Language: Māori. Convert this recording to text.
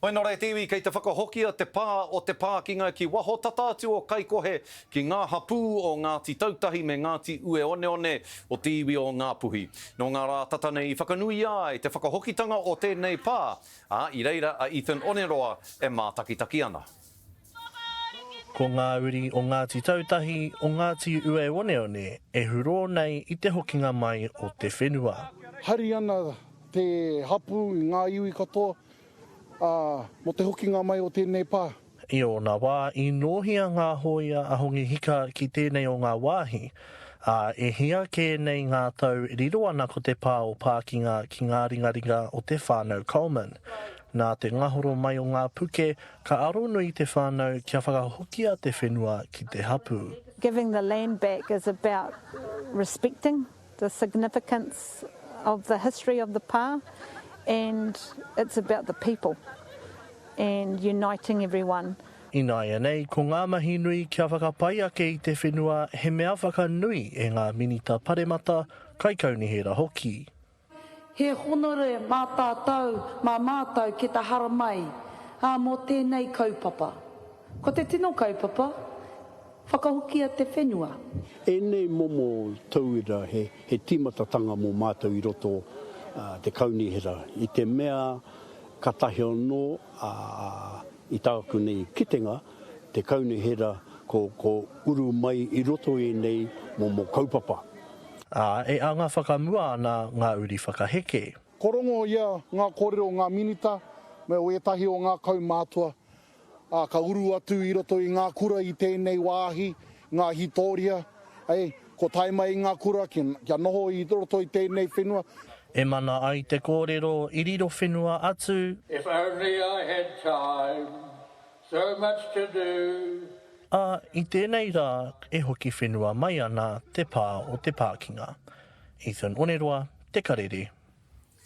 Oi nō rei tiwi kei te whakahoki o te pākinga ki waho tatātu o kaikohe ki ngā hapū o Ngāti Tautahi me Ngāti Ue One o te iwi o Ngāpuhi. Nō ngā rā tata nei whakanui ai te whakahokitanga o tēnei pā, i reira a Ethan Oneroa e mātakitaki ana. Ko ngā uri o Ngāti Tautahi o Ngāti Ue One e huro nei i te hokinga mai o te whenua. Hari ana te hapu i ngā iwi katoa, mo te hokinga mai o tēnei pā. I o ngā wā i nohia ngā hoia a hongi hika ki tēnei o ngā wāhi, e hia ke nei ngā tau riro ana ko te pā o Pākinga ki ngā ringaringa o te whānau Coleman. Nā te ngahoro mai o ngā puke, ka aro nui te whānau kia whakahokia te whenua ki te hapu. Giving the land back is about respecting the significance of the history of the pā, and it's about the people and uniting everyone. Ināia nei, ko ngā mahi nui kia whakapai ake i te whenua he mea whakanui e ngā minita paremata kai kaunihera hoki. He honore mā tātou, mā mātou ki ta hara mai, mō tēnei kaupapa. Ko te tino kaupapa, whakahokia te whenua. E nei momo tauira he timatatanga mō mātou i roto te kaunihera. I te mea katahi anō i tāku nei kitenga, te kaunihera ko uru mai i roto e nei momo kaupapa. E anga whakamua ana ngā uri whakaheke. Korongo ia ngā kōrero o ngā minita, me o etahi o ngā kaumātua. Ka uru atu i roto i ngā kura i tēnei wāhi, ngā hitoria. Ko tai mai i ngā kura, kia noho i roto i tēnei whenua. E mana ai te kōrero i riro whenua atu. If only I had time, so much to do. I tēnei rā e hoki whenua mai ana te pā o te Pākinga. Ethan Oneroa, Te Karere.